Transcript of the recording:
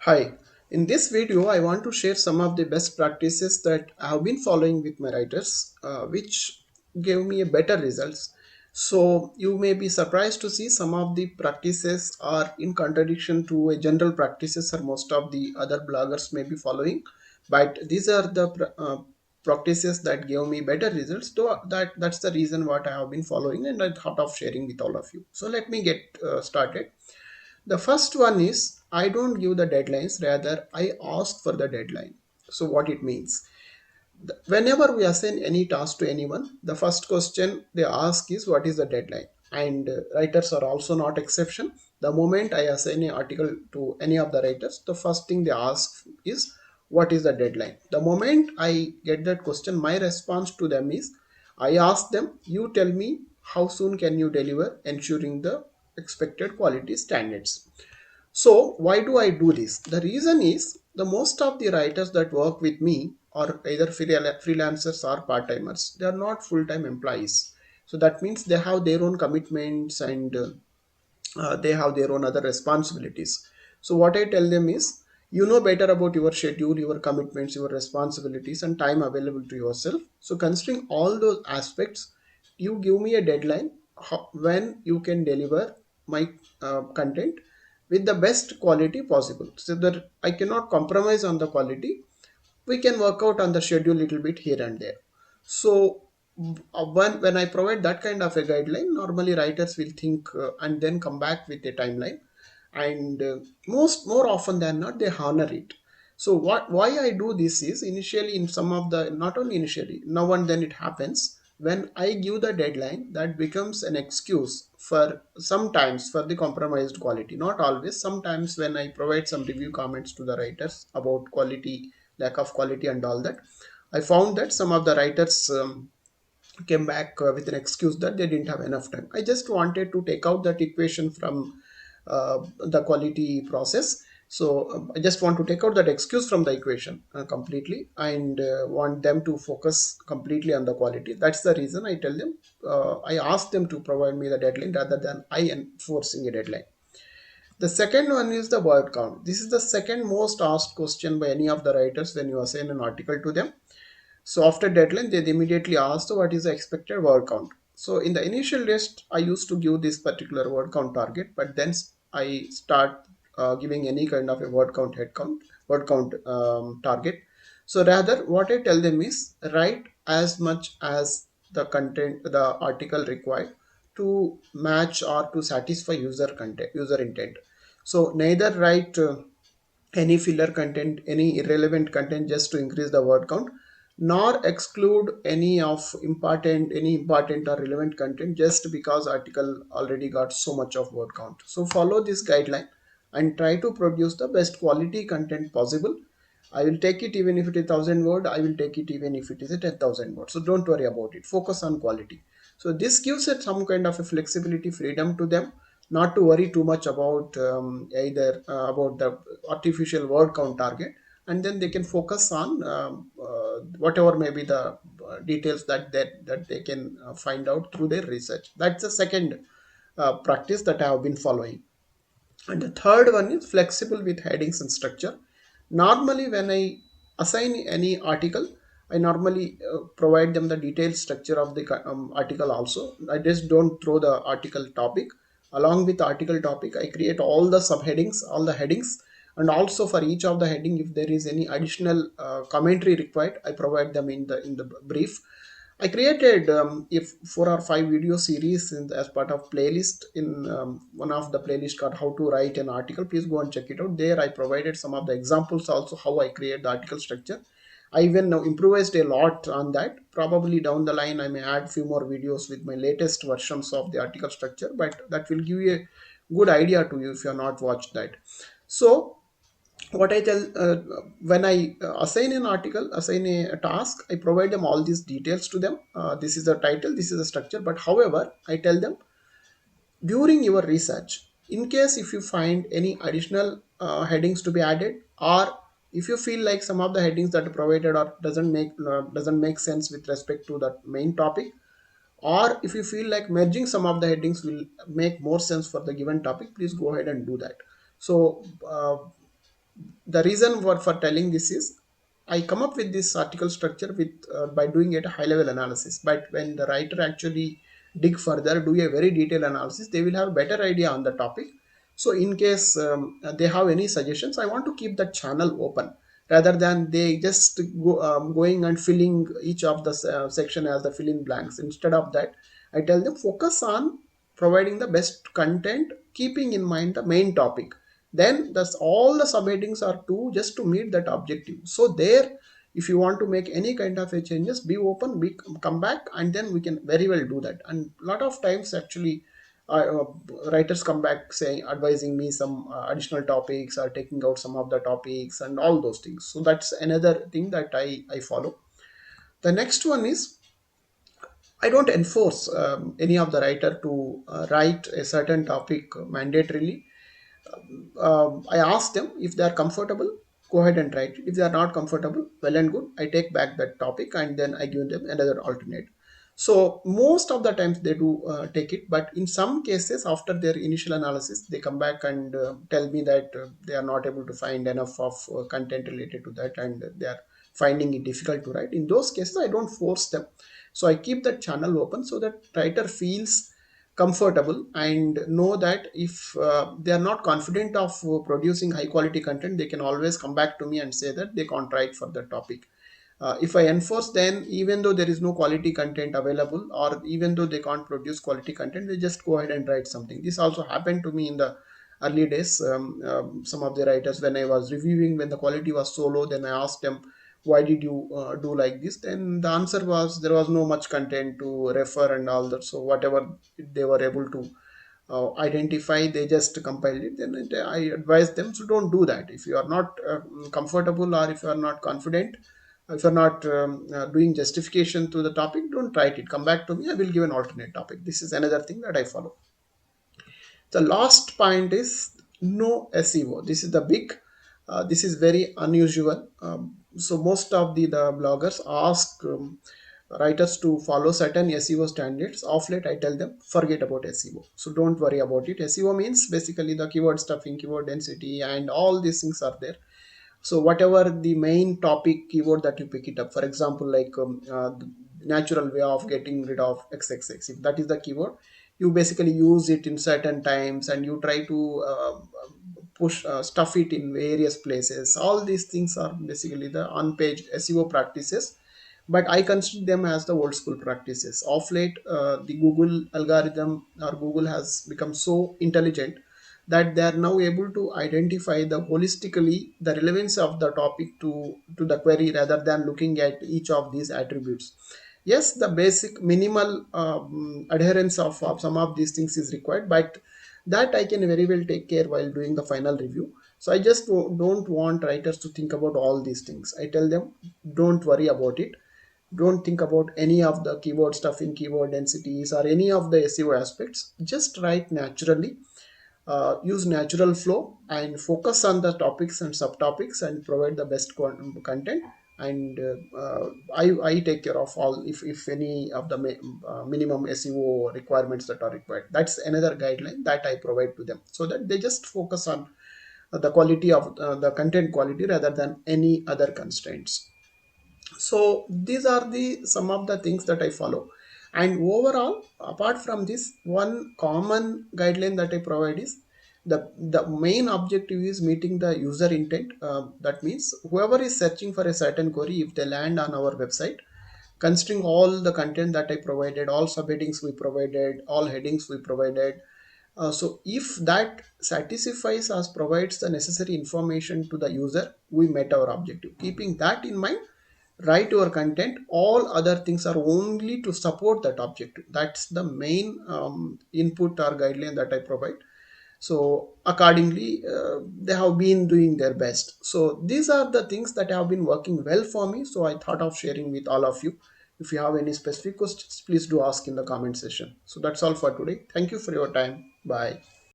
Hi, in this video, I want to share some of the best practices that I have been following with my writers, which gave me a better results. So you may be surprised to see some of the practices are in contradiction to a general practices or most of the other bloggers may be following, but these are the practices that gave me better results. So that's the reason what I have been following, and I thought of sharing with all of you. So let me get started. The first one is I don't give the deadlines, rather, I ask for the deadline. So, what it means? Whenever we assign any task to anyone, the first question they ask is what is the deadline? And writers are also not exception. The moment I assign an article to any of the writers, the first thing they ask is what is the deadline? The moment I get that question, my response to them is I ask them, you tell me how soon can you deliver, ensuring the expected quality standards. So why do I do this? The reason is the most of the writers that work with me are either freelancers or part-timers. They are not full-time employees. So that means they have their own commitments and they have their own other responsibilities. So what I tell them is, you know better about your schedule, your commitments, your responsibilities, and time available to yourself. So considering all those aspects, you give me a deadline when you can deliver my content with the best quality possible, so that I cannot compromise on the quality. We can work out on the schedule little bit here and there. So when I provide that kind of a guideline, normally writers will think and then come back with a timeline, and most more often than not they honor it. So what why I do this is, initially in some of the, not only initially, now and then it happens, when I give the deadline, that becomes an excuse for sometimes for the compromised quality. Not always, sometimes when I provide some review comments to the writers about quality, lack of quality and all that, I found that some of the writers came back with an excuse that they didn't have enough time. I just wanted to take out that equation from the quality process. So I just want to take out that excuse from the equation completely, and want them to focus completely on the quality. That's the reason I tell them, I ask them to provide me the deadline rather than I enforcing a deadline. The second one is the word count. This is the second most asked question by any of the writers when you assign an article to them. So after deadline, they immediately asked what is the expected word count. So in the initial list, I used to give this particular word count target, but then I start giving any kind of a word count, head count, word count target. So rather, what I tell them is write as much as the content, the article required to match or to satisfy user content, user intent. So neither write any filler content, any irrelevant content just to increase the word count, nor exclude any important or relevant content just because article already got so much of word count. So follow this guideline and try to produce the best quality content possible. I will take it even if it is 1,000 word. I will take it even if it is a 10,000 word. So don't worry about it. Focus on quality. So this gives it some kind of a flexibility, freedom to them, not to worry too much about either about the artificial word count target, and then they can focus on whatever may be the details that they can find out through their research. That's the second practice that I have been following. And the third one is flexible with headings and structure. Normally, when I assign any article, I normally provide them the detailed structure of the article also. I just don't throw the article topic. Along with the article topic, I create all the subheadings, all the headings, and also for each of the heading, if there is any additional commentary required, I provide them in the brief. I created if 4 or 5 video series as part of playlist in one of the playlist called How to Write an Article. Please go and check it out. There I provided some of the examples also how I create the article structure. I even now improvised a lot on that. Probably down the line I may add few more videos with my latest versions of the article structure, but that will give you a good idea to you if you have not watched that. So what I tell when I assign an article, assign a task, I provide them all these details to them. This is the title, this is the structure. But however, I tell them during your research, in case if you find any additional headings to be added, or if you feel like some of the headings that are provided or doesn't make sense with respect to that main topic, or if you feel like merging some of the headings will make more sense for the given topic, please go ahead and do that. So the reason for telling this is I come up with this article structure with by doing it a high level analysis. But when the writer actually dig further, do a very detailed analysis, they will have a better idea on the topic. So in case they have any suggestions, I want to keep that channel open rather than they just going and filling each of the section as the fill in blanks. Instead of that, I tell them focus on providing the best content, keeping in mind the main topic. Then that's all the subheadings are to just to meet that objective. So there, if you want to make any kind of a changes, be open, be come back, and then we can very well do that. And a lot of times actually writers come back saying advising me some additional topics or taking out some of the topics and all those things. So that's another thing that I follow. The next one is I don't enforce any of the writer to write a certain topic mandatorily. I ask them if they are comfortable, go ahead and write it. If they are not comfortable, well and good. I take back that topic and then I give them another alternate. So most of the times they do take it, but in some cases, after their initial analysis, they come back and tell me that they are not able to find enough of content related to that, and they are finding it difficult to write. In those cases, I don't force them. So I keep that channel open so that writer feels comfortable and know that if they are not confident of producing high quality content, they can always come back to me and say that they can't write for the topic. If I enforce, then even though there is no quality content available, or even though they can't produce quality content, they just go ahead and write something. This also happened to me in the early days. Some of the writers, when I was reviewing, when the quality was so low, then I asked them, why did you do like this? Then the answer was there was no much content to refer and all that. So whatever they were able to identify, they just compiled it. Then I advise them, so don't do that. If you are not comfortable, or if you are not confident, if you're not doing justification to the topic, don't write it, come back to me, I will give an alternate topic. This is another thing that I follow. The last point is no SEO. This is the big, this is very unusual. So most of the bloggers ask writers to follow certain SEO standards. Of late, I tell them forget about SEO. So don't worry about it. SEO means basically the keyword stuffing, keyword density, and all these things are there. So whatever the main topic keyword that you pick it up, for example, like the natural way of getting rid of xxx, if that is the keyword, you basically use it in certain times and you try to push stuff it in various places. All these things are basically the on-page SEO practices, but I consider them as the old school practices. Of late, the Google algorithm or Google has become so intelligent that they are now able to identify the holistically the relevance of the topic to the query rather than looking at each of these attributes. Yes, the basic minimal adherence of some of these things is required, but that I can very well take care while doing the final review. So I just don't want writers to think about all these things. I tell them, don't worry about it. Don't think about any of the keyword stuffing, keyword densities, or any of the SEO aspects. Just write naturally, use natural flow, and focus on the topics and subtopics and provide the best content. And I take care of all if any of the minimum SEO requirements that are required. That's another guideline that I provide to them, so that they just focus on the quality of the content quality rather than any other constraints. So these are the some of the things that I follow. And overall, apart from this, one common guideline that I provide is the main objective is meeting the user intent. That means whoever is searching for a certain query, if they land on our website, considering all the content that I provided, all subheadings we provided, all headings we provided, so if that satisfies us, provides the necessary information to the user, we met our objective. Keeping that in mind, write your content. All other things are only to support that objective. That's the main input or guideline that I provide. So accordingly, they have been doing their best. So these are the things that have been working well for me. So I thought of sharing with all of you. If you have any specific questions, please do ask in the comment section. So that's all for today. Thank you for your time. Bye.